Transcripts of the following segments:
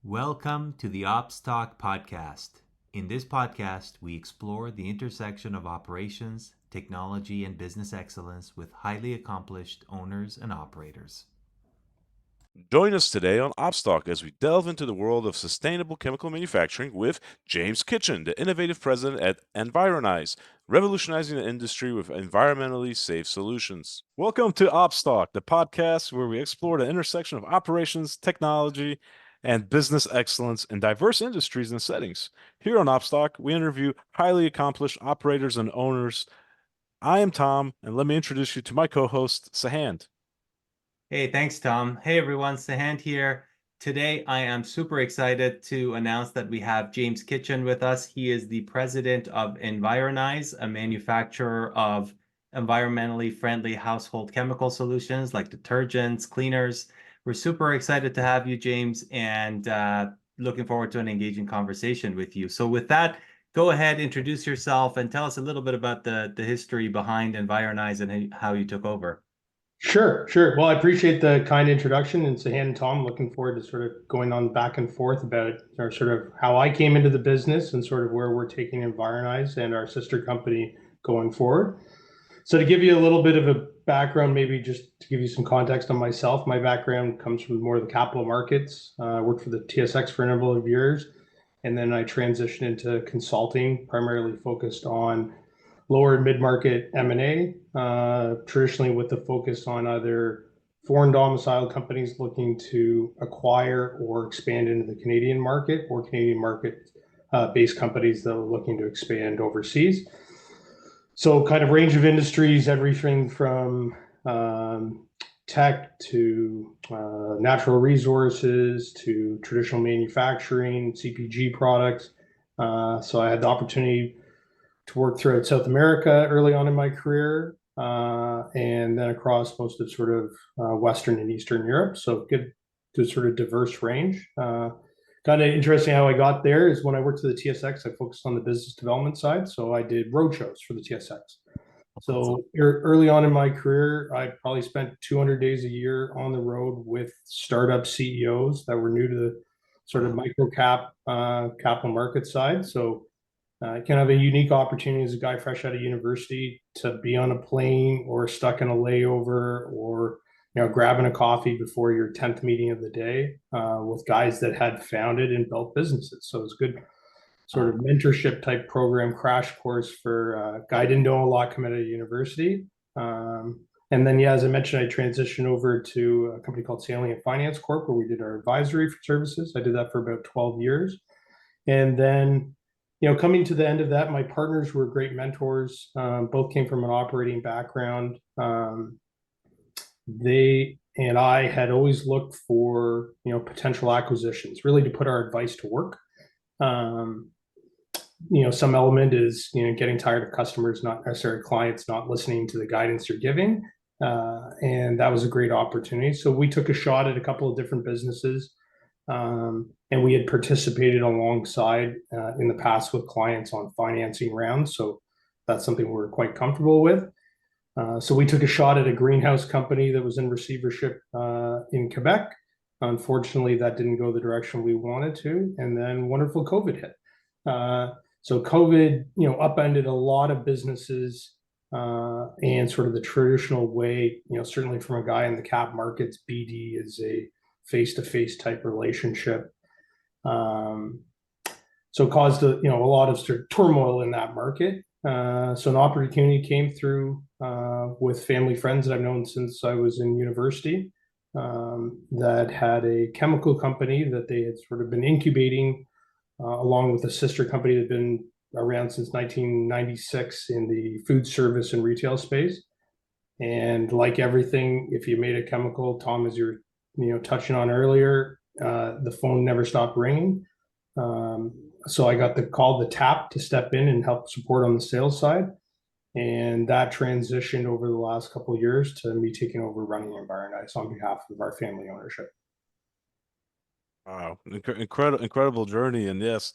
Welcome to the OpsTok podcast. In this podcast, we explore the intersection of operations, technology, and business excellence with highly accomplished owners and operators. Join us today on OpsTok as we delve into the world of sustainable chemical manufacturing with James Kitchen, the innovative president at EnviroNize, revolutionizing the industry with environmentally safe solutions. Welcome to OpsTok, the podcast where we explore the intersection of operations, technology, and business excellence in diverse industries and settings. Here on OpsTok, we interview highly accomplished operators and owners. I am Tom, and let me introduce you to my co-host, Sahand. Hey, thanks, Tom. Hey, everyone. Sahand here. Today, I am super excited to announce that we have James Kitchen with us. He is the president of EnviroNize, a manufacturer of environmentally friendly household chemical solutions like detergents, cleaners. We're super excited to have you, James, and looking forward to an engaging conversation with you. So with that, go ahead, introduce yourself, and tell us a little bit about the history behind EnviroNize and how you took over. Sure. Well, I appreciate the kind introduction, and Sahand and Tom, looking forward to sort of going on back and forth about sort of how I came into the business and sort of where we're taking EnviroNize and our sister company going forward. So to give you a little bit of a background, maybe just to give you some context on myself, my background comes from more of the capital markets. I worked for the TSX for a number of years, and then I transitioned into consulting, primarily focused on lower and mid-market M&A, traditionally with the focus on either foreign domiciled companies looking to acquire or expand into the Canadian market, or Canadian market based companies that are looking to expand overseas. So kind of range of industries, everything from tech to natural resources to traditional manufacturing, CPG products. So I had the opportunity to work throughout South America early on in my career, and then across most of sort of Western and Eastern Europe. So good sort of diverse range. Kind of interesting how I got there is when I worked for the TSX, I focused on the business development side. So I did roadshows for the TSX. So early on in my career, I probably spent 200 days a year on the road with startup CEOs that were new to the sort of micro cap capital market side. So kind of a unique opportunity as a guy fresh out of university to be on a plane or stuck in a layover or grabbing a coffee before your 10th meeting of the day with guys that had founded and built businesses. So it's good sort of mentorship type program, crash course for a guy didn't know a lot coming out of university. And then, as I mentioned, I transitioned over to a company called Salient Finance Corp, where we did our advisory services. I did that for about 12 years. And then, coming to the end of that, my partners were great mentors. Both came from an operating background. They and I had always looked for, potential acquisitions, really to put our advice to work. Some element is, getting tired of customers, not necessarily clients, not listening to the guidance you're giving. And that was a great opportunity. So we took a shot at a couple of different businesses. And we had participated alongside in the past with clients on financing rounds. So that's something we're quite comfortable with. So we took a shot at a greenhouse company that was in receivership in Quebec. Unfortunately, that didn't go the direction we wanted to. And then wonderful COVID hit. So COVID, upended a lot of businesses and sort of the traditional way, certainly from a guy in the cap markets, BD is a face-to-face type relationship. So caused a lot of sort of turmoil in that market. So an opportunity came through with family friends that I've known since I was in university that had a chemical company that they had sort of been incubating along with a sister company that had been around since 1996 in the food service and retail space. And like everything, if you made a chemical, Tom, as you're touching on earlier, the phone never stopped ringing. So I got the call, the tap, to step in and help support on the sales side. And that transitioned over the last couple of years to me taking over running EnviroNize on behalf of our family ownership. Wow, incredible journey. And yes,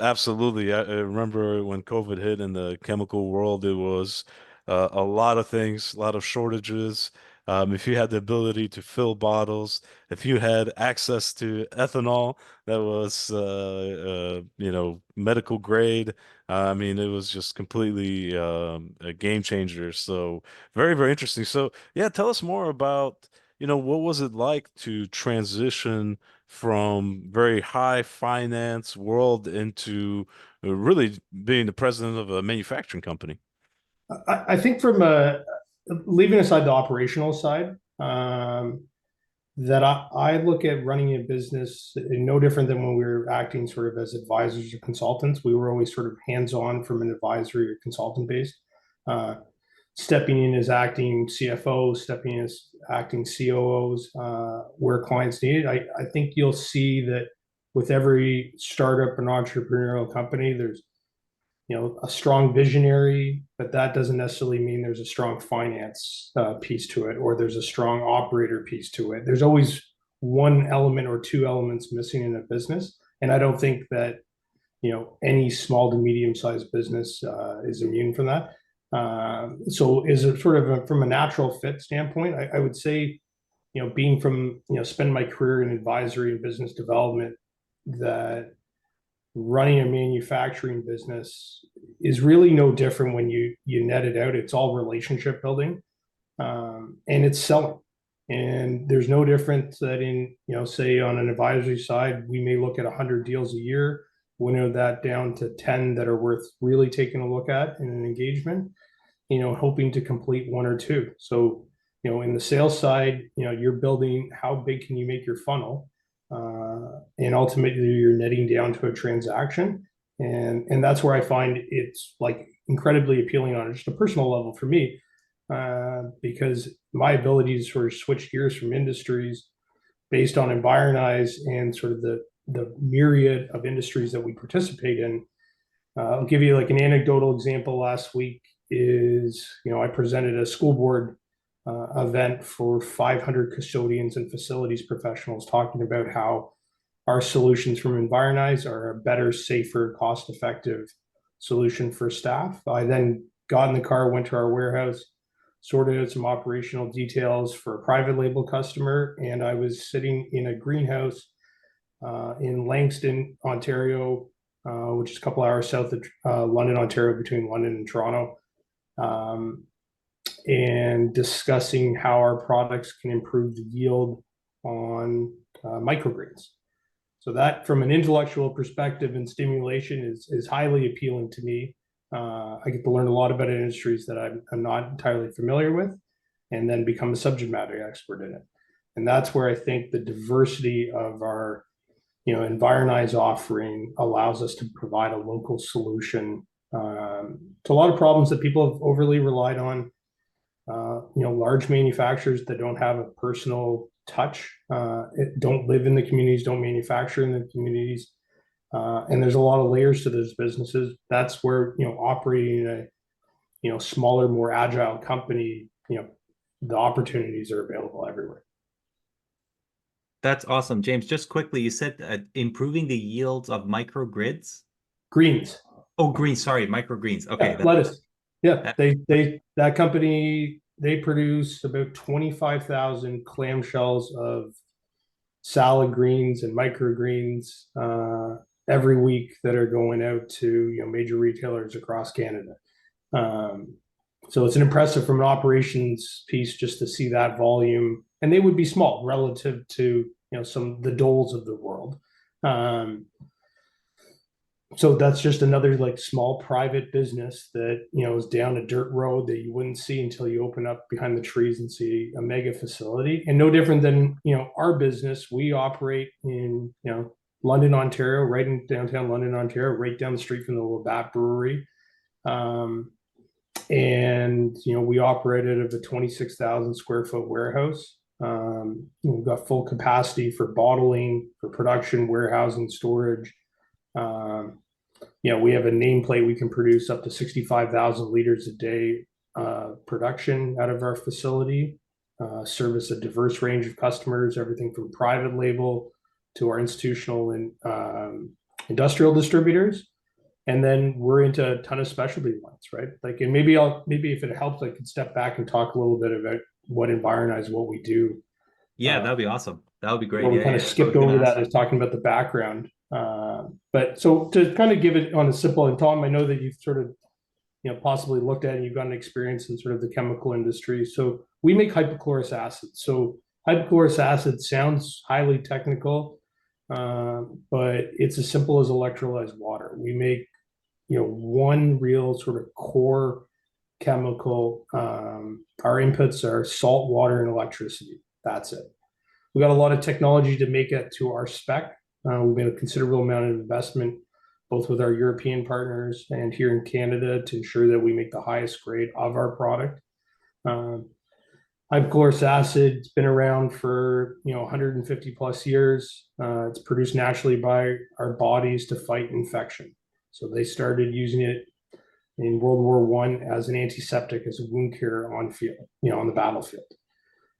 absolutely. I remember when COVID hit in the chemical world, it was a lot of things, a lot of shortages, If you had the ability to fill bottles, if you had access to ethanol that was, medical grade, I mean, it was just completely a game changer. So very, very interesting. So yeah, tell us more about, what was it like to transition from very high finance world into really being the president of a manufacturing company? I think from leaving aside the operational side, that I look at running a business no different than when we were acting sort of as advisors or consultants. We were always sort of hands-on from an advisory or consultant based. Stepping in as acting CFO, stepping in as acting COOs, where clients need it. I think you'll see that with every startup and entrepreneurial company, there's a strong visionary, but that doesn't necessarily mean there's a strong finance piece to it, or there's a strong operator piece to it. There's always one element or two elements missing in a business, and I don't think that any small to medium sized business is immune from that. So, is it sort of from a natural fit standpoint? I would say, being from spending my career in advisory and business development, that running a manufacturing business is really no different when you net it out. It's all relationship building, and it's selling. And there's no difference that in, say on an advisory side, we may look at 100 deals a year, winnow that down to 10 that are worth really taking a look at in an engagement, hoping to complete one or two. So, in the sales side, you're building how big can you make your funnel, and ultimately you're netting down to a transaction. And that's where I find it's like incredibly appealing on just a personal level for me, because my ability to sort of switch gears from industries based on EnviroNize and sort of the myriad of industries that we participate in. I'll give you like an anecdotal example. Last week is, I presented a school board event for 500 custodians and facilities professionals, talking about how our solutions from EnviroNize are a better, safer, cost-effective solution for staff. I then got in the car, went to our warehouse, sorted out some operational details for a private label customer, and I was sitting in a greenhouse in Langston, Ontario, which is a couple hours south of London, Ontario, between London and Toronto, and discussing how our products can improve the yield on microgreens. So that, from an intellectual perspective and stimulation, is highly appealing to me. I get to learn a lot about industries that I'm not entirely familiar with, and then become a subject matter expert in it. And that's where I think the diversity of our EnviroNize offering allows us to provide a local solution to a lot of problems that people have overly relied on. Large manufacturers that don't have a personal touch, don't live in the communities, don't manufacture in the communities, and there's a lot of layers to those businesses. That's where operating in a smaller, more agile company, the opportunities are available everywhere. That's awesome. James, just quickly, you said improving the yields of microgrids? Greens. Oh, greens. Sorry, microgreens. Okay. Yeah, lettuce. Yeah, that company, they produce about 25,000 clamshells of salad greens and microgreens every week that are going out to major retailers across Canada. So it's an impressive from an operations piece just to see that volume, and they would be small relative to some the Doles of the world. So that's just another like small private business that is down a dirt road that you wouldn't see until you open up behind the trees and see a mega facility. And no different than our business. We operate in London, Ontario, right in downtown London, Ontario, right down the street from the Labatt Brewery. And we operate out of a 26,000 square foot warehouse. We've got full capacity for bottling, for production, warehousing, storage. We have a nameplate. We can produce up to 65,000 liters a day production out of our facility, service a diverse range of customers, everything from private label to our institutional and industrial distributors. And then we're into a ton of specialty lines, right? Like, and maybe if it helps, I could step back and talk a little bit about what EnviroNize, what we do. Yeah, that'd be awesome. That would be great. Well, we Yeah, kind of yeah. skipped over that as talking about the background. But so to kind of give it on a simple, and Tom, I know that you've sort of, possibly looked at and you've got an experience in sort of the chemical industry. So we make hypochlorous acid. So hypochlorous acid sounds highly technical, but it's as simple as electrolyzed water. We make, one real sort of core chemical. Our inputs are salt, water, and electricity. That's it. We got a lot of technology to make it to our spec. We've made a considerable amount of investment, both with our European partners and here in Canada, to ensure that we make the highest grade of our product. Hypochlorous acid has been around for 150 plus years. It's produced naturally by our bodies to fight infection. So they started using it in World War I as an antiseptic, as a wound cure on field, on the battlefield.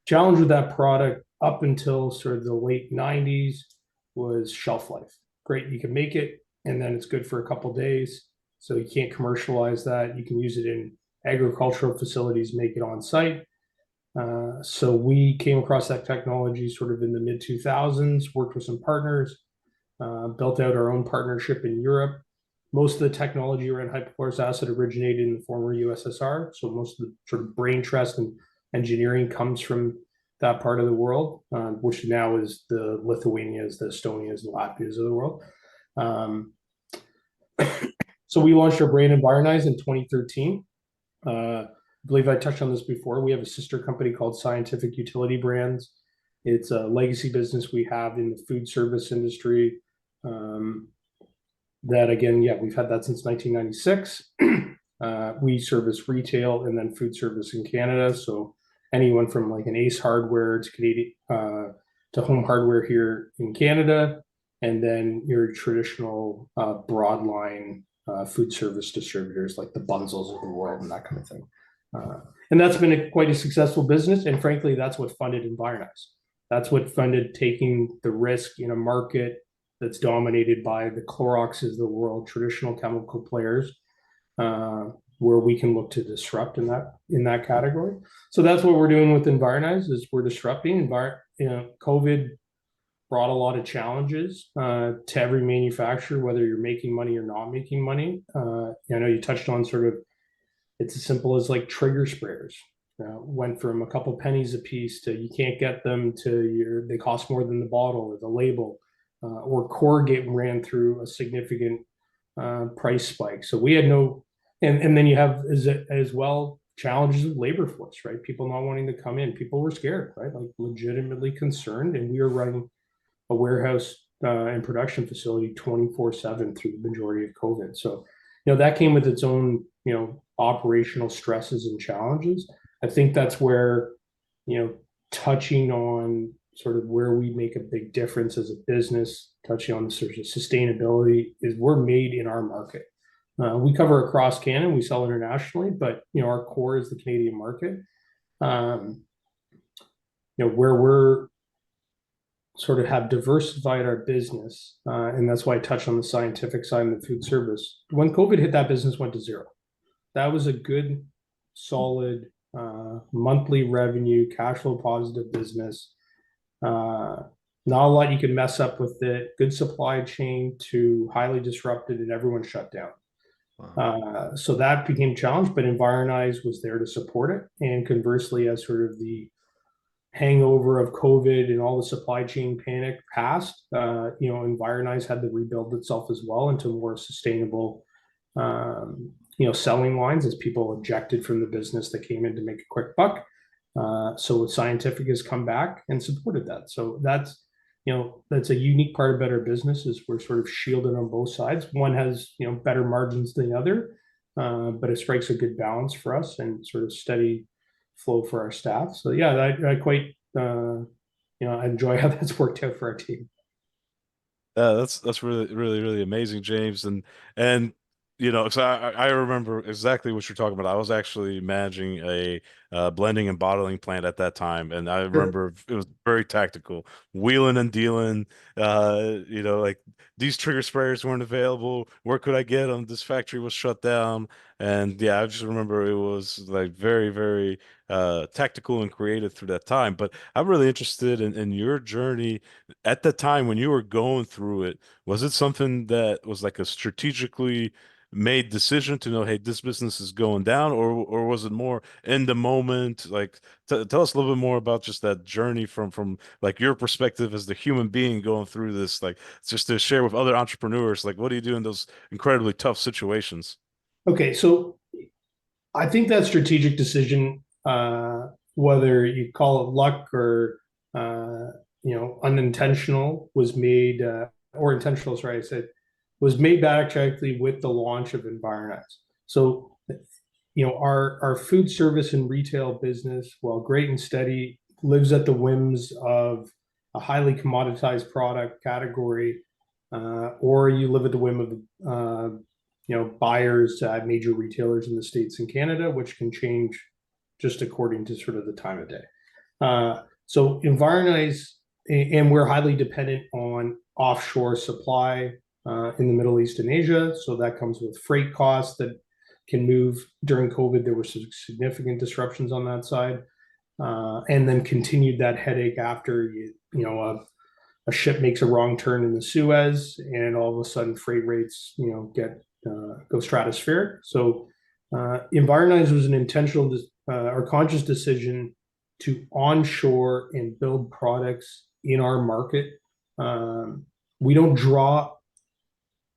Challenge with that product up until sort of the late 90s was shelf life. Great, you can make it, and then it's good for a couple of days. So you can't commercialize that. You can use it in agricultural facilities, make it on site. So we came across that technology sort of in the mid 2000s, worked with some partners, built out our own partnership in Europe. Most of the technology around hypochlorous acid originated in the former USSR. So most of the sort of brain trust and engineering comes from that part of the world, which now is the Lithuanias, the Estonias, the Latvias of the world. So we launched our brand EnviroNize in 2013. I believe I touched on this before. We have a sister company called Scientific Utility Brands. It's a legacy business we have in the food service industry. That again, we've had that since 1996. We service retail and then food service in Canada. So anyone from like an Ace Hardware to Canadian to Home Hardware here in Canada, and then your traditional broadline food service distributors like the Bunzels of the world and that kind of thing. And that's been quite a successful business. And frankly, that's what funded EnviroNize. That's what funded taking the risk in a market that's dominated by the Cloroxes of the world, traditional chemical players, where we can look to disrupt in that category. So that's what we're doing with EnviroNize, is we're disrupting. COVID brought a lot of challenges to every manufacturer, whether you're making money or not making money. I know you touched on sort of, it's as simple as like trigger sprayers. Went from a couple pennies a piece to you can't get them to they cost more than the bottle or the label, or Corrugate ran through a significant price spike. So we had no, and then you have as well challenges of labor force, right? People not wanting to come in. People were scared, right? Like legitimately concerned, and we were running a warehouse and production facility 24/7 through the majority of COVID. So, that came with its own, operational stresses and challenges. I think that's where, touching on sort of where we make a big difference as a business, touching on the sort of sustainability, is we're made in our market. We cover across Canada, we sell internationally, but our core is the Canadian market. Where we're sort of have diversified our business, and that's why I touch on the scientific side and the food service. When COVID hit, that business went to zero. That was a good, solid monthly revenue, cash flow positive business. Not a lot you can mess up with it. Good supply chain to highly disrupted, and everyone shut down. Wow. So that became challenged, but EnviroNize was there to support it. And conversely, as sort of the hangover of COVID and all the supply chain panic passed, EnviroNize had to rebuild itself as well into more sustainable, selling lines, as people ejected from the business that came in to make a quick buck. So Scientific has come back and supported that. So that's a unique part about our business, is we're sort of shielded on both sides. One has, better margins than the other, but it strikes a good balance for us and sort of steady flow for our staff. So I quite, I enjoy how that's worked out for our team. That's really, really, really amazing, James. And so I remember exactly what you're talking about. I was actually managing a blending and bottling plant at that time, and I remember it was very tactical, wheeling and dealing. Like these trigger sprayers weren't available. Where could I get them? This factory was shut down, And yeah, I just remember it was like very, very tactical and creative through that time. But I'm really interested in your journey at the time when you were going through it. Was it something that was like a strategically made decision to know, hey, this business is going down, or was it more in the moment? Like, t tell us a little bit more about just that journey from like your perspective as the human being going through this, like just to share with other entrepreneurs, like what do you do in those incredibly tough situations? Okay, so I think that strategic decision, whether you call it luck or unintentional, was made or intentional. Sorry, I said was made back actually with the launch of EnviroNize. So, our food service and retail business, while great and steady, lives at the whims of a highly commoditized product category, or you live at the whim of buyers at major retailers in the States and Canada, which can change just according to sort of the time of day. So EnviroNize, and we're highly dependent on offshore supply in the Middle East and Asia. So that comes with freight costs that can move. During COVID, there were some significant disruptions on that side. And then continued that headache after a ship makes a wrong turn in the Suez, and all of a sudden freight rates, go stratospheric. So, EnviroNize was an intentional or conscious decision to onshore and build products in our market. We don't draw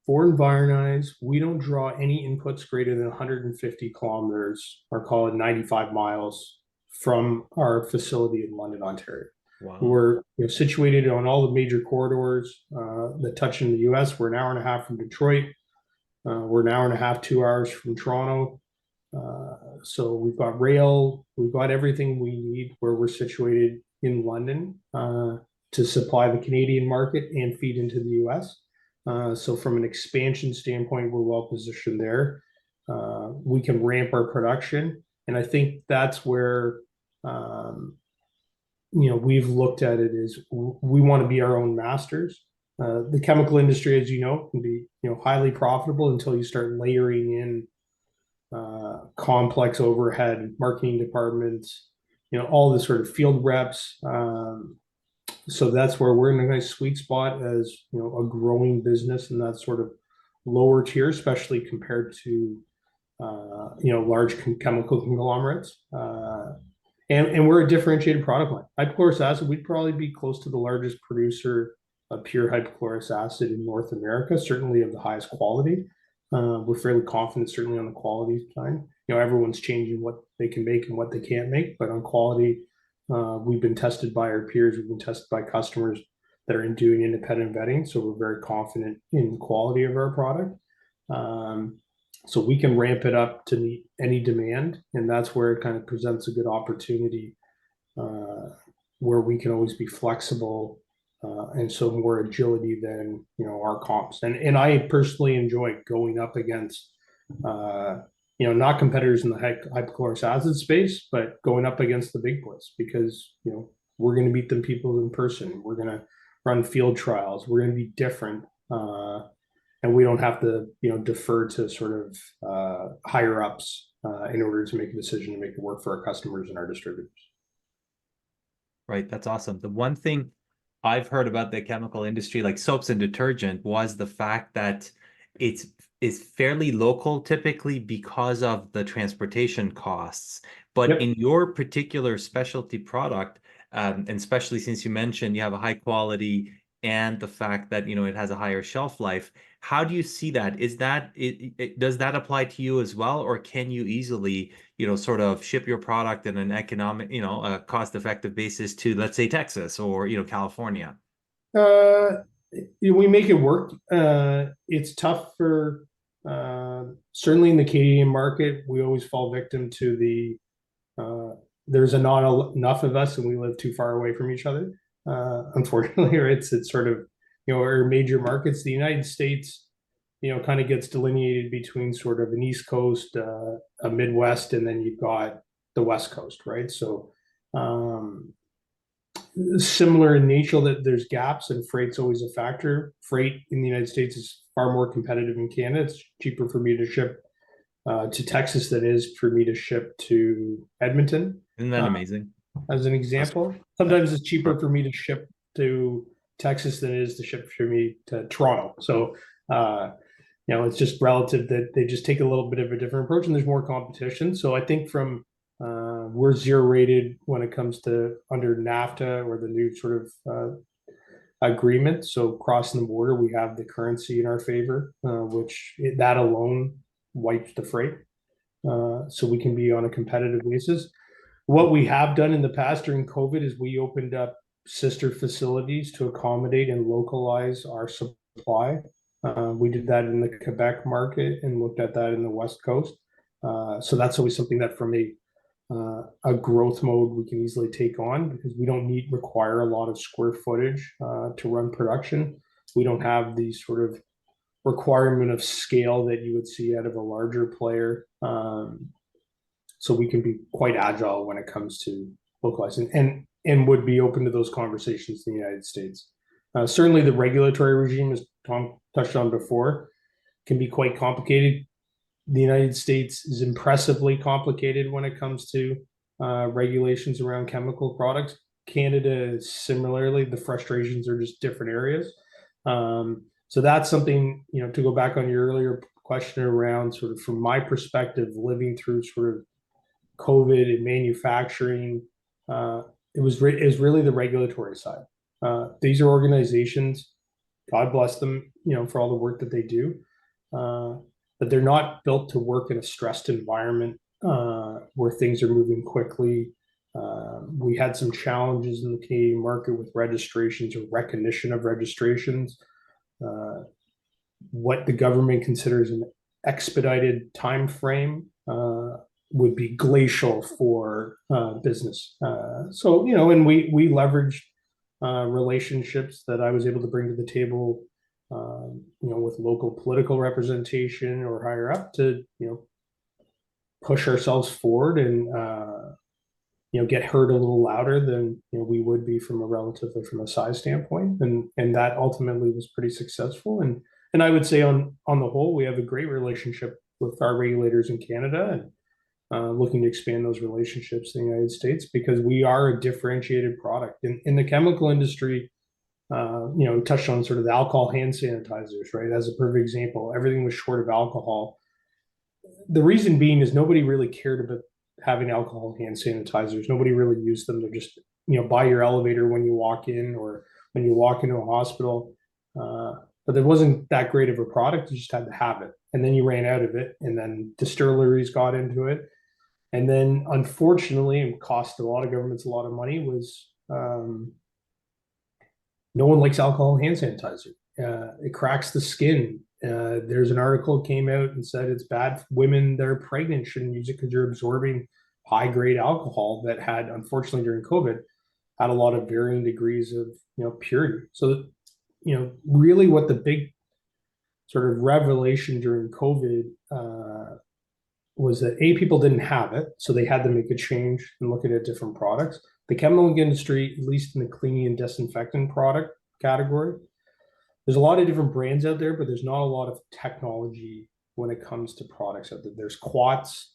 for EnviroNize. We don't draw any inputs greater than 150 kilometers, or call it 95 miles, from our facility in London, Ontario. Wow. We're situated on all the major corridors that touch in the U.S. We're an hour and a half from Detroit. We're an hour and a half, 2 hours from Toronto. So we've got rail, we've got everything we need where we're situated in London to supply the Canadian market and feed into the U.S. So from an expansion standpoint, we're well positioned there. We can ramp our production, and I think that's where we've looked at it is we want to be our own masters. The chemical industry, as you know, can be highly profitable until you start layering in complex overhead, marketing departments, all the sort of field reps. So that's where we're in a nice sweet spot as a growing business in that sort of lower tier, especially compared to large chemical conglomerates. And we're a differentiated product line. Hypochlorous acid, we'd probably be close to the largest producer of pure hypochlorous acid in North America, certainly of the highest quality. We're fairly confident, certainly on the quality side. Everyone's changing what they can make and what they can't make, but on quality, we've been tested by our peers. We've been tested by customers that are doing independent vetting. So we're very confident in the quality of our product. So we can ramp it up to meet any demand, and that's where it kind of presents a good opportunity where we can always be flexible and so more agility than our comps. And I personally enjoy going up against not competitors in the hypochlorous acid space, but going up against the big boys, because we're going to meet them people in person. We're going to run field trials. We're going to be different. And we don't have to, defer to sort of higher ups in order to make a decision to make it work for our customers and our distributors. Right, that's awesome. The one thing I've heard about the chemical industry, like soaps and detergent, was the fact that it's fairly local typically because of the transportation costs. But Yep. in your particular specialty product, and especially since you mentioned you have a high quality and the fact that it has a higher shelf life, how do you see that? Is that does that apply to you as well, or can you easily sort of ship your product in an economic, a cost-effective basis to, let's say, Texas or California? We make it work. It's tough for certainly in the Canadian market. We always fall victim to the there's not enough of us and we live too far away from each other. Unfortunately, or it's sort of our major markets. The United States kind of gets delineated between sort of an East Coast, a Midwest, and then you've got the West Coast, right? So similar in nature, that there's gaps, and freight's always a factor. Freight in the United States is far more competitive in Canada. It's cheaper for me to ship to Texas than it is for me to ship to Edmonton. Isn't that amazing? As an example, sometimes it's cheaper for me to ship to Texas than it is to ship for me to Toronto. So, it's just relative that they just take a little bit of a different approach, and there's more competition. So I think we're zero rated when it comes to under NAFTA or the new sort of agreement. So crossing the border, we have the currency in our favor, that alone wipes the freight. So we can be on a competitive basis. What we have done in the past during COVID is we opened up sister facilities to accommodate and localize our supply. We did that in the Quebec market and looked at that in the West Coast. So that's always something that from a growth mode we can easily take on, because we don't require a lot of square footage to run production. We don't have the sort of requirement of scale that you would see out of a larger player. So we can be quite agile when it comes to localizing, and would be open to those conversations in the United States. Certainly the regulatory regime, as Tom touched on before, can be quite complicated. The United States is impressively complicated when it comes to regulations around chemical products. Canada, similarly, the frustrations are just different areas. So that's something, to go back on your earlier question around sort of from my perspective, living through sort of COVID and manufacturing, it was really the regulatory side. These are organizations, God bless them, for all the work that they do, but they're not built to work in a stressed environment where things are moving quickly. We had some challenges in the Canadian market with registrations or recognition of registrations. What the government considers an expedited time frame would be glacial for business. And we leveraged relationships that I was able to bring to the table, with local political representation or higher up to, push ourselves forward and, get heard a little louder than we would be from a size standpoint, and that ultimately was pretty successful. And I would say on the whole, we have a great relationship with our regulators in Canada, and looking to expand those relationships in the United States, because we are a differentiated product in the chemical industry. Touched on sort of the alcohol hand sanitizers, right? As a perfect example, everything was short of alcohol. The reason being is nobody really cared about having alcohol hand sanitizers. Nobody really used them. They're just, by your elevator when you walk in or when you walk into a hospital. But there wasn't that great of a product. You just had to have it. And then you ran out of it. And then distilleries got into it. And then unfortunately, it cost a lot of governments a lot of money, was no one likes alcohol hand sanitizer. It cracks the skin. There's an article that came out and said it's bad for women that are pregnant, shouldn't use it because you're absorbing high grade alcohol that had, unfortunately during COVID, had a lot of varying degrees of purity. So, really what the big sort of revelation during COVID was that people didn't have it, so they had to make a change and look at different products. The chemical industry, at least in the cleaning and disinfectant product category, there's a lot of different brands out there, but there's not a lot of technology when it comes to products out there. There's Quats,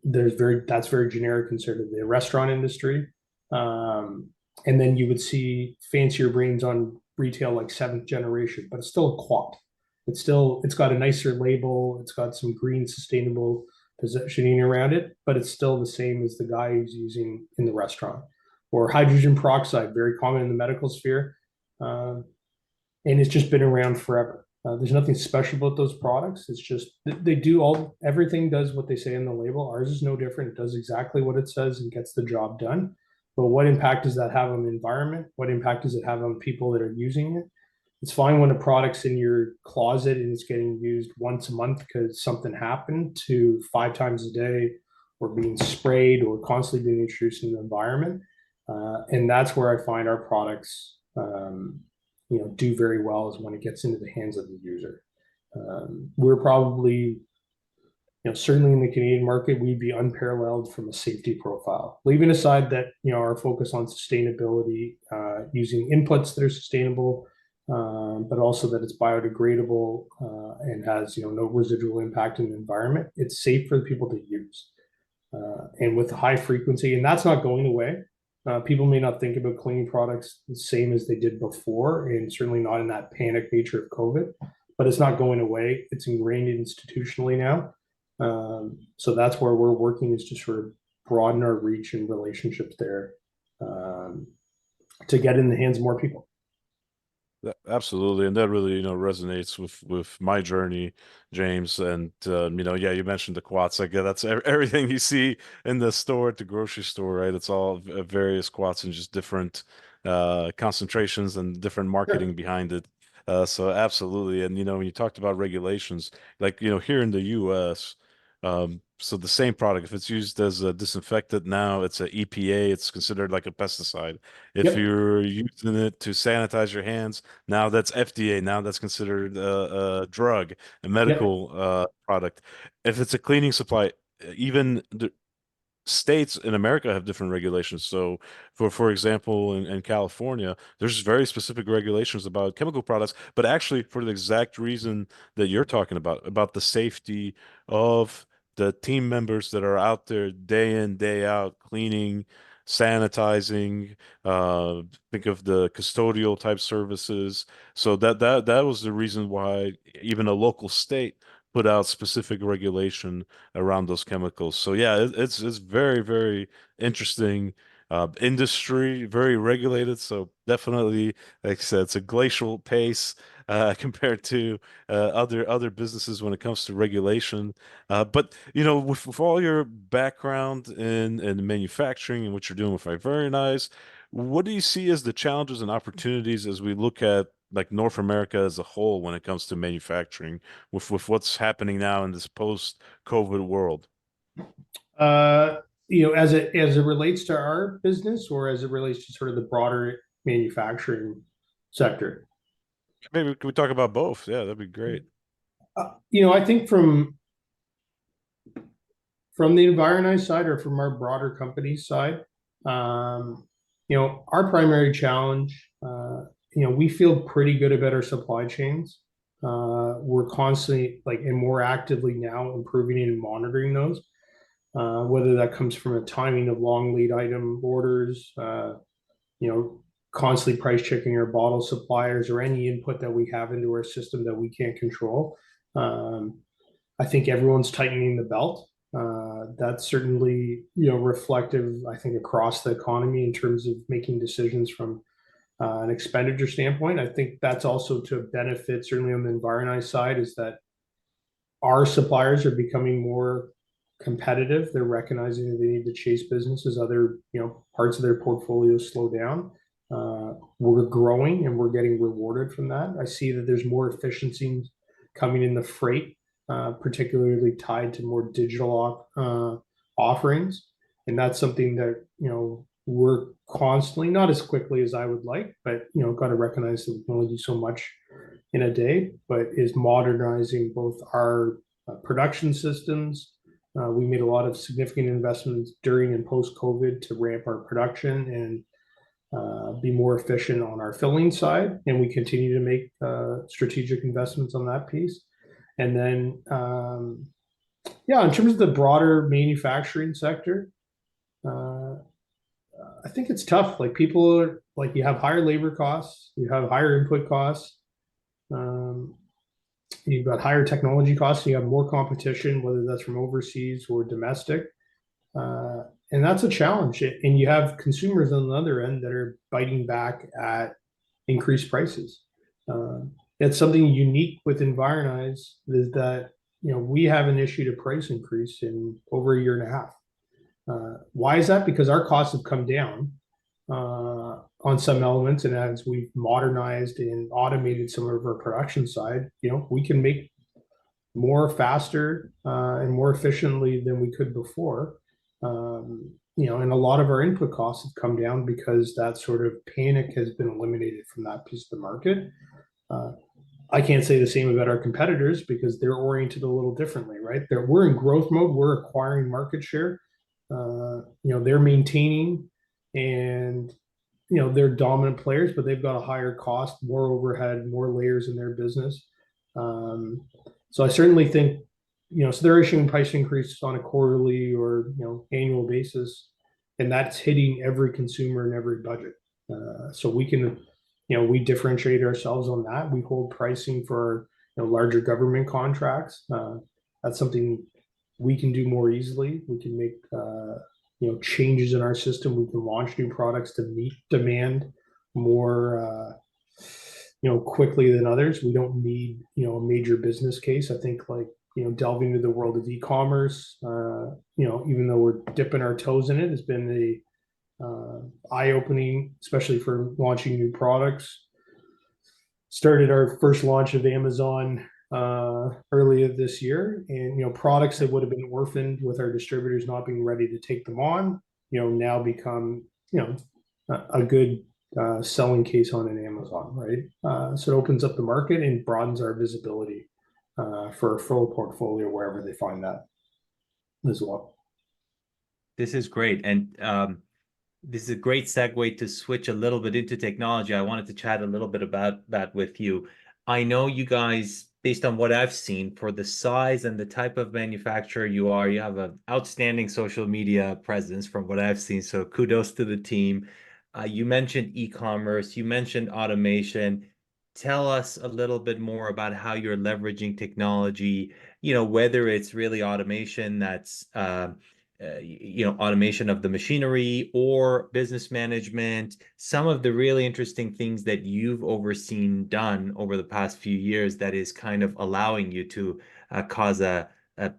that's very generic considered to the restaurant industry. And then you would see fancier brands on retail like 7th Generation, but it's still a Quat. It's got a nicer label. It's got some green sustainable positioning around it, but it's still the same as the guy who's using in the restaurant. Or hydrogen peroxide, very common in the medical sphere. And it's just been around forever. There's nothing special about those products. It's just, everything does what they say in the label. Ours is no different. It does exactly what it says and gets the job done. But what impact does that have on the environment? What impact does it have on people that are using it? It's fine when a product's in your closet and it's getting used once a month because something happened, to 5 times a day, or being sprayed or constantly being introduced in the environment. And that's where I find our products do very well, is when it gets into the hands of the user. We're probably, certainly in the Canadian market, we'd be unparalleled from a safety profile. Leaving aside that, our focus on sustainability, using inputs that are sustainable, but also that it's biodegradable and has no residual impact in the environment. It's safe for the people to use, and with high frequency, and that's not going away. People may not think about cleaning products the same as they did before, and certainly not in that panic nature of COVID, but it's not going away. It's ingrained institutionally now. So that's where we're working, is to sort of broaden our reach and relationships there, to get in the hands of more people. Absolutely, and that really, resonates with my journey, James. And yeah, you mentioned the quats. Like, that's everything you see in the store at the grocery store, right? It's all various quats and just different concentrations and different marketing behind it. So absolutely, and when you talked about regulations, like here in the U.S. So the same product, if it's used as a disinfectant now, it's a EPA. It's considered like a pesticide. If Yep. you're using it to sanitize your hands, now that's FDA. Now that's considered a drug, a Yep. medical product. If it's a cleaning supply, even the states in America have different regulations. So, for example, in California, there's very specific regulations about chemical products, but actually for the exact reason that you're talking about the safety of the team members that are out there day in, day out, cleaning, sanitizing. Think of the custodial type services. So that was the reason why even a local state put out specific regulation around those chemicals. So yeah, it's very, very interesting industry, very regulated. So definitely, like I said, it's a glacial pace compared to other businesses when it comes to regulation. But with all your background in manufacturing and what you're doing with EnviroNize, what do you see as the challenges and opportunities as we look at like North America as a whole when it comes to manufacturing with what's happening now in this post-COVID world? Uh, as it relates to our business, or as it relates to sort of the broader manufacturing sector. Maybe can we talk about both? Yeah, that'd be great. I think from the EnviroNize side, or from our broader company side, our primary challenge, we feel pretty good about our supply chains. We're constantly, like, and more actively now, improving and monitoring those. Whether that comes from a timing of long lead item orders, constantly price checking our bottle suppliers, or any input that we have into our system that we can't control. I think everyone's tightening the belt. That's certainly reflective, I think, across the economy in terms of making decisions from an expenditure standpoint. I think that's also to benefit, certainly on the EnviroNize side, is that our suppliers are becoming more competitive. They're recognizing that they need to chase business as other parts of their portfolio slow down. We're growing and we're getting rewarded from that. I see that there's more efficiencies coming in the freight, particularly tied to more digital offerings, and that's something that we're constantly, not as quickly as I would like, but got to recognize that we can only do so much in a day, but is modernizing both our production systems. We made a lot of significant investments during and post COVID to ramp our production and be more efficient on our filling side, and we continue to make strategic investments on that piece. And then, in terms of the broader manufacturing sector, I think it's tough. Like, people are like, you have higher labor costs, you have higher input costs, you've got higher technology costs, you have more competition, whether that's from overseas or domestic. And that's a challenge. And you have consumers on the other end that are biting back at increased prices. It's something unique with EnviroNize, is that we haven't issued a price increase in over a year and a half. Why is that? Because our costs have come down on some elements, and as we've modernized and automated some of our production side, we can make more faster and more efficiently than we could before. And a lot of our input costs have come down because that sort of panic has been eliminated from that piece of the market. I can't say the same about our competitors because they're oriented a little differently, right? We're in growth mode. We're acquiring market share. They're maintaining and they're dominant players, but they've got a higher cost, more overhead, more layers in their business. So I certainly think, so they're issuing price increases on a quarterly or, annual basis, and that's hitting every consumer and every budget. So we can, we differentiate ourselves on that. We hold pricing for, larger government contracts. That's something we can do more easily. We can make, changes in our system. We can launch new products to meet demand more, quickly than others. We don't need, a major business case. I think like, delving into the world of e-commerce, even though we're dipping our toes in it, has been eye-opening, especially for launching new products. Started our first launch of Amazon earlier this year, and products that would have been orphaned with our distributors not being ready to take them on, now become a good selling case on an Amazon, right? So it opens up the market and broadens our visibility for a full portfolio wherever they find that as well. This is great, and this is a great segue to switch a little bit into technology. I wanted to chat a little bit about that with you. I know you guys, based on what I've seen, for the size and the type of manufacturer you are, you have an outstanding social media presence from what I've seen. So kudos to the team. You mentioned e-commerce, you mentioned automation. Tell us a little bit more about how you're leveraging technology, whether it's really automation that's automation of the machinery or business management, some of the really interesting things that you've overseen done over the past few years that is kind of allowing you to cause a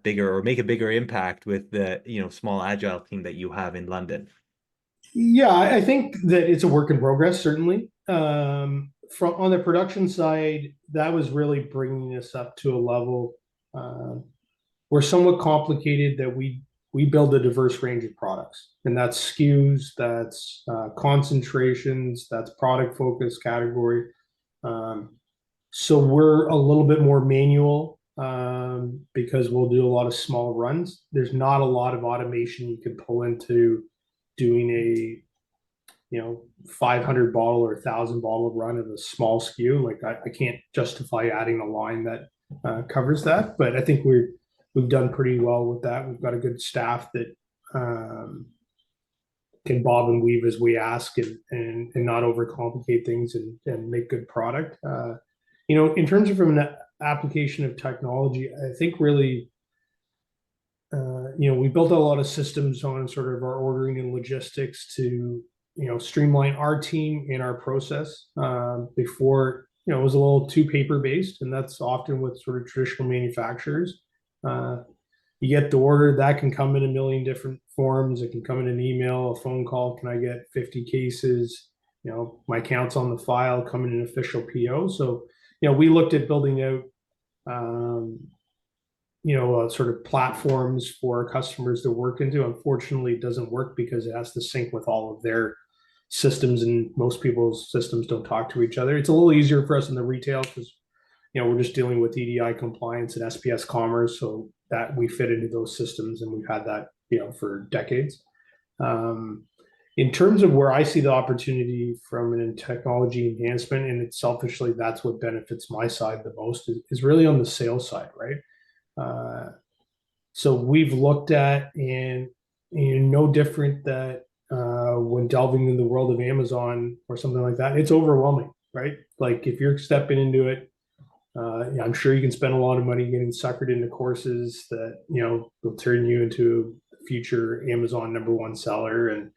bigger or make a bigger impact with the small agile team that you have in London. Yeah, I think that it's a work in progress, certainly. On the production side, that was really bringing us up to a level. We're somewhat complicated that we build a diverse range of products, and that's SKUs, that's concentrations, that's product focus category. So we're a little bit more manual because we'll do a lot of small runs. There's not a lot of automation you can pull into doing a 500 bottle or 1,000 bottle run of a small SKU. Like I can't justify adding a line that covers that, but I think we've done pretty well with that. We've got a good staff that can bob and weave as we ask and not overcomplicate things and make good product. In terms of from an application of technology, I think really, we built a lot of systems on sort of our ordering and logistics to, streamline our team and our process. Before, it was a little too paper-based, and that's often with sort of traditional manufacturers. You get the order, that can come in a million different forms. It can come in an email, a phone call. Can I get 50 cases? My count's on the file, come in an official PO. So, we looked at building out, sort of platforms for customers to work into. Unfortunately, it doesn't work because it has to sync with all of their systems, and most people's systems don't talk to each other. It's a little easier for us in the retail because, we're just dealing with EDI compliance and SPS commerce, so that we fit into those systems, and we've had that, for decades. In terms of where I see the opportunity from a technology enhancement, and it's selfishly, that's what benefits my side the most, is really on the sales side, right? So we've looked at, and no different that when delving in the world of Amazon or something like that, it's overwhelming, right? Like if you're stepping into it, I'm sure you can spend a lot of money getting suckered into courses that, will turn you into a future Amazon #1 seller. And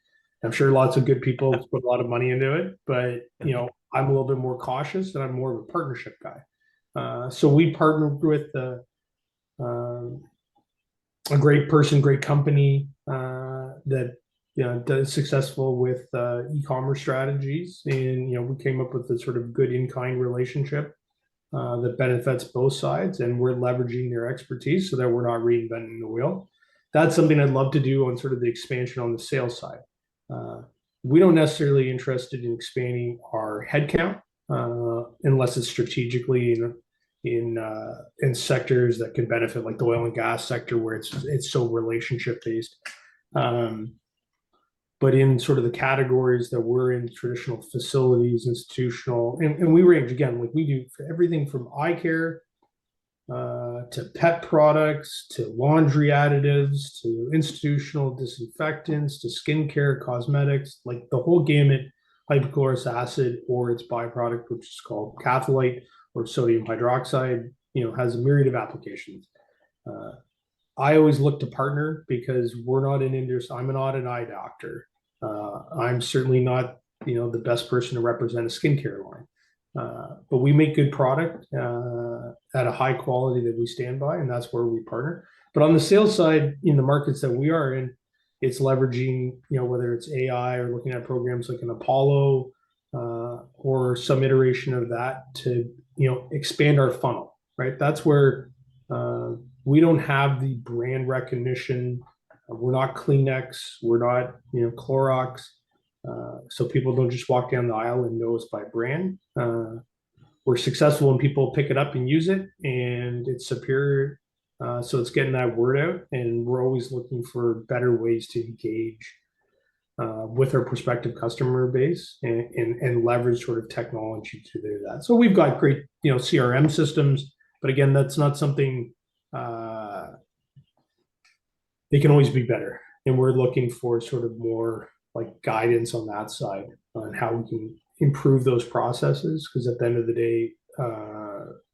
I'm sure lots of good people put a lot of money into it, but, I'm a little bit more cautious, and I'm more of a partnership guy. So we partnered with a great person, great company that does successful with e-commerce strategies, and we came up with a sort of good in-kind relationship that benefits both sides, and we're leveraging their expertise so that we're not reinventing the wheel. That's something I'd love to do on sort of the expansion on the sales side. We don't necessarily interested in expanding our headcount unless it's strategically in sectors that can benefit, like the oil and gas sector, where it's so relationship based. but in sort of the categories that we're in, traditional facilities, institutional, and we range again, like we do for everything from eye care to pet products, to laundry additives, to institutional disinfectants, to skincare, cosmetics, like the whole gamut. Hypochlorous acid or its byproduct, which is called catholite or sodium hydroxide, has a myriad of applications. I always look to partner because we're not in industry. I'm not an eye doctor. I'm certainly not, the best person to represent a skincare line. But we make good product at a high quality that we stand by, and that's where we partner. But on the sales side, in the markets that we are in, it's leveraging, whether it's AI or looking at programs like an Apollo or some iteration of that to, expand our funnel, right? That's where we don't have the brand recognition. We're not Kleenex. We're not, Clorox. So people don't just walk down the aisle and know us by brand. We're successful when people pick it up and use it, and it's superior. So it's getting that word out, and we're always looking for better ways to engage with our prospective customer base and leverage sort of technology to do that. So we've got great, CRM systems, but again, that's not something they can always be better. And we're looking for sort of more like guidance on that side on how we can improve those processes, because at the end of the day,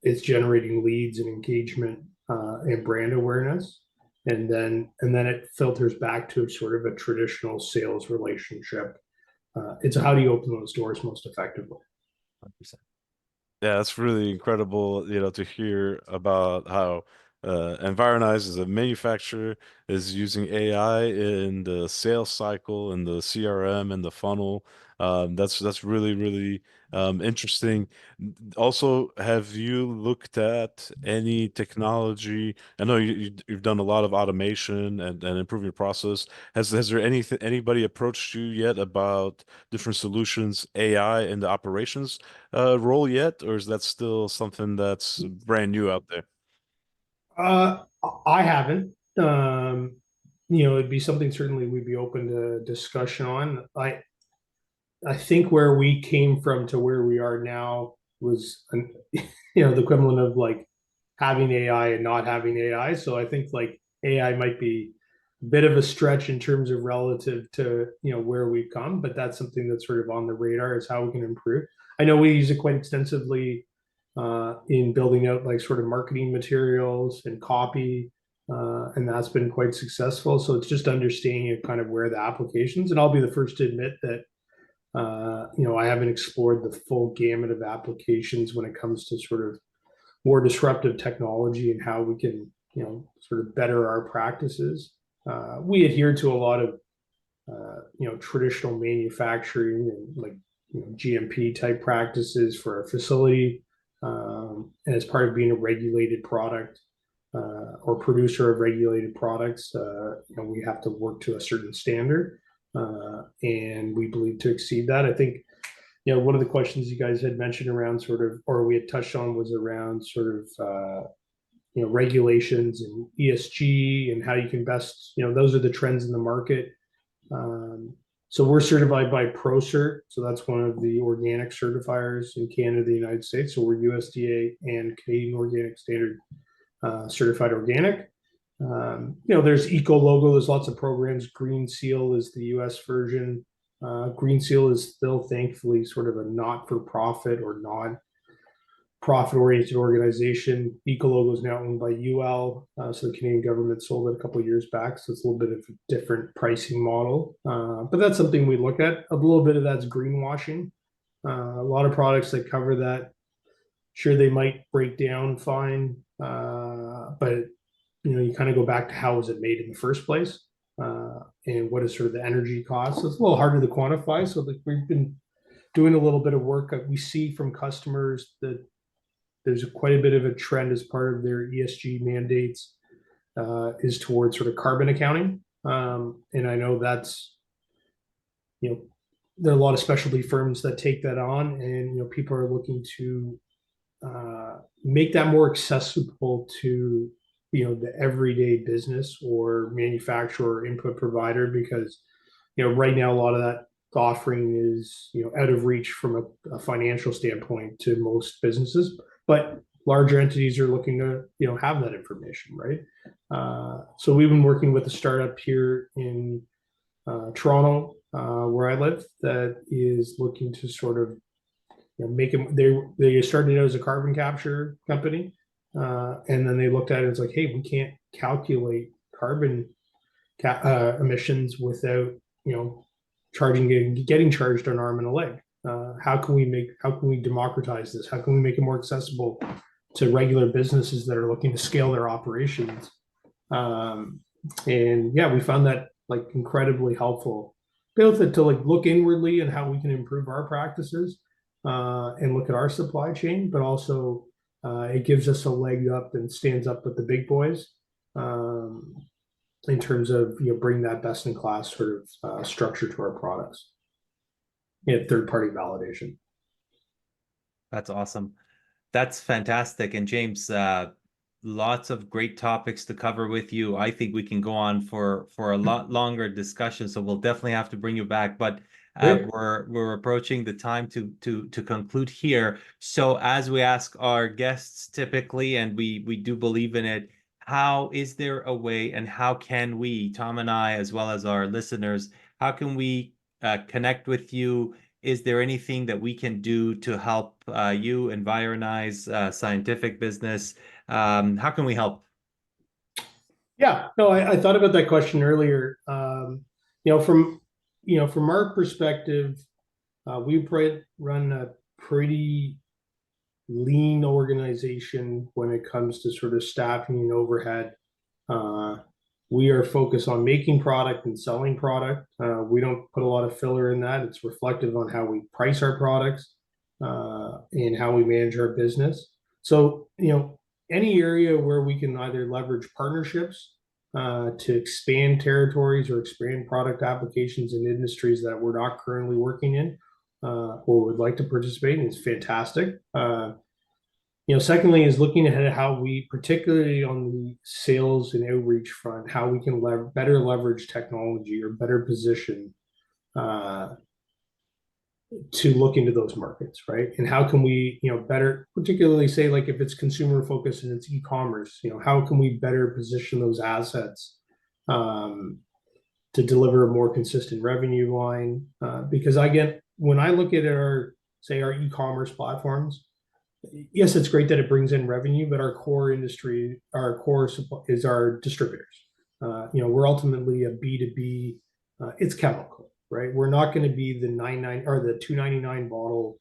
it's generating leads and engagement and brand awareness, and then it filters back to sort of a traditional sales relationship. It's how do you open those doors most effectively. 100%. Yeah, that's really incredible, to hear about how EnviroNize as a manufacturer is using AI in the sales cycle and the CRM and the funnel. That's really, really interesting. Also, have you looked at any technology? I know you've done a lot of automation and improving your process. Has there anybody approached you yet about different solutions, AI in the operations role yet, or is that still something that's brand new out there? I haven't. It'd be something certainly we'd be open to discussion on. I think where we came from to where we are now was, the equivalent of like having AI and not having AI. So I think like AI might be a bit of a stretch in terms of relative to, where we've come, but that's something that's sort of on the radar is how we can improve. I know we use it quite extensively in building out like sort of marketing materials and copy, and that's been quite successful. So it's just understanding kind of where the applications, and I'll be the first to admit that I haven't explored the full gamut of applications when it comes to sort of more disruptive technology and how we can, sort of better our practices. We adhere to a lot of, traditional manufacturing and like, GMP type practices for our facility. And as part of being a regulated product or producer of regulated products, we have to work to a certain standard. And we believe to exceed that. I think, one of the questions you guys had mentioned around sort of, or we had touched on, was around sort of, regulations and ESG and how you can best, those are the trends in the market. So we're certified by ProCert. So that's one of the organic certifiers in Canada, the United States. So we're USDA and Canadian Organic Standard certified organic. There's Eco Logo. There's lots of programs. Green Seal is the US version. Green Seal is still thankfully sort of a not-for-profit or non-profit-oriented organization. Eco Logo is now owned by UL, so the Canadian government sold it a couple of years back. So it's a little bit of a different pricing model, but that's something we look at. A little bit of that's greenwashing. A lot of products that cover that, sure, they might break down fine, but you kind of go back to how was it made in the first place, and what is sort of the energy cost. So it's a little harder to quantify. So we've been doing a little bit of work that we see from customers that there's quite a bit of a trend as part of their ESG mandates is towards sort of carbon accounting. And I know that's, there are a lot of specialty firms that take that on, and, people are looking to make that more accessible to, the everyday business or manufacturer or input provider, because right now a lot of that offering is, out of reach from a financial standpoint to most businesses, but larger entities are looking to, have that information, right? So we've been working with a startup here in Toronto, where I live, that is looking to sort of, make them. They started out as a carbon capture company, and then they looked at it as like, hey, we can't calculate carbon emissions without, getting charged an arm and a leg. How can we democratize this? How can we make it more accessible to regular businesses that are looking to scale their operations? And yeah, we found that like incredibly helpful, both to like look inwardly and how we can improve our practices, and look at our supply chain, but also it gives us a leg up and stands up with the big boys, in terms of, bring that best in class sort of structure to our products and third party validation. That's awesome. That's fantastic. And James, lots of great topics to cover with you. I think we can go on for a lot longer discussion, so we'll definitely have to bring you back. But we're approaching the time to conclude here. So as we ask our guests typically, and we do believe in it, how is there a way, and how can we, Tom and I, as well as our listeners, how can we connect with you? Is there anything that we can do to help you, EnviroNize, scientific business? How can we help? Yeah, no, I thought about that question earlier. From our perspective, we run a pretty lean organization when it comes to sort of staffing and overhead. We are focused on making product and selling product. We don't put a lot of filler in that. It's reflective on how we price our products, and how we manage our business. So, any area where we can either leverage partnerships to expand territories or expand product applications in industries that we're not currently working in, or would like to participate in, is fantastic. Secondly is looking ahead at how we, particularly on the sales and outreach front, how we can better leverage technology or better position to look into those markets, right? And how can we, better, particularly say like if it's consumer focused and it's e-commerce, how can we better position those assets to deliver a more consistent revenue line? Because when I look at our e-commerce platforms, yes, it's great that it brings in revenue, but our core industry, our core is our distributors. We're ultimately a B2B. It's chemical, right? We're not going to be the $9.99 or the $2.99 bottle,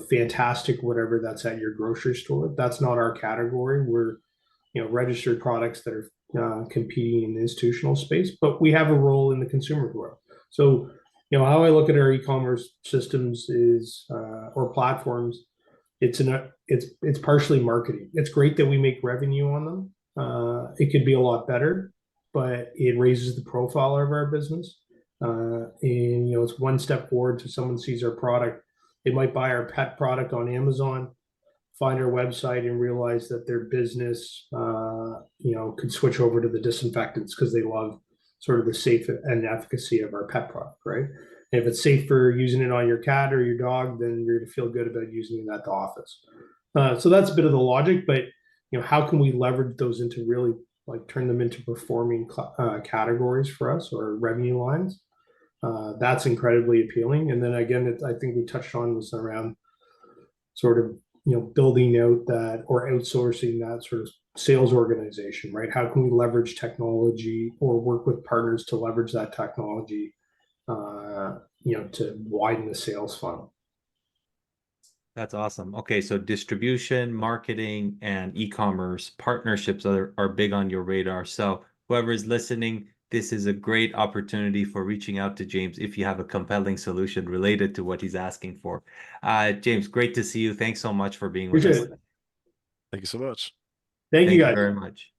fantastic whatever that's at your grocery store. That's not our category. We're registered products that are competing in the institutional space, but we have a role in the consumer world. So how I look at our e-commerce systems is, or platforms, it's partially marketing. It's great that we make revenue on them. It could be a lot better, but it raises the profile of our business. And it's one step forward to someone sees our product. They might buy our pet product on Amazon, find our website, and realize that their business, could switch over to the disinfectants because they love sort of the safe and efficacy of our pet product, right? And if it's safe for using it on your cat or your dog, then you're going to feel good about using it at the office. So that's a bit of the logic, but how can we leverage those into really like turn them into performing categories for us or revenue lines? That's incredibly appealing. And then again, I think we touched on this around sort of building out that or outsourcing that sort of sales organization, right? How can we leverage technology or work with partners to leverage that technology, to widen the sales funnel? That's awesome. Okay, so distribution, marketing, and e-commerce partnerships are big on your radar. So whoever is listening, this is a great opportunity for reaching out to James if you have a compelling solution related to what he's asking for. James, great to see you. Thanks so much for being with us. Thank you so much. Thank you, guys. Very much.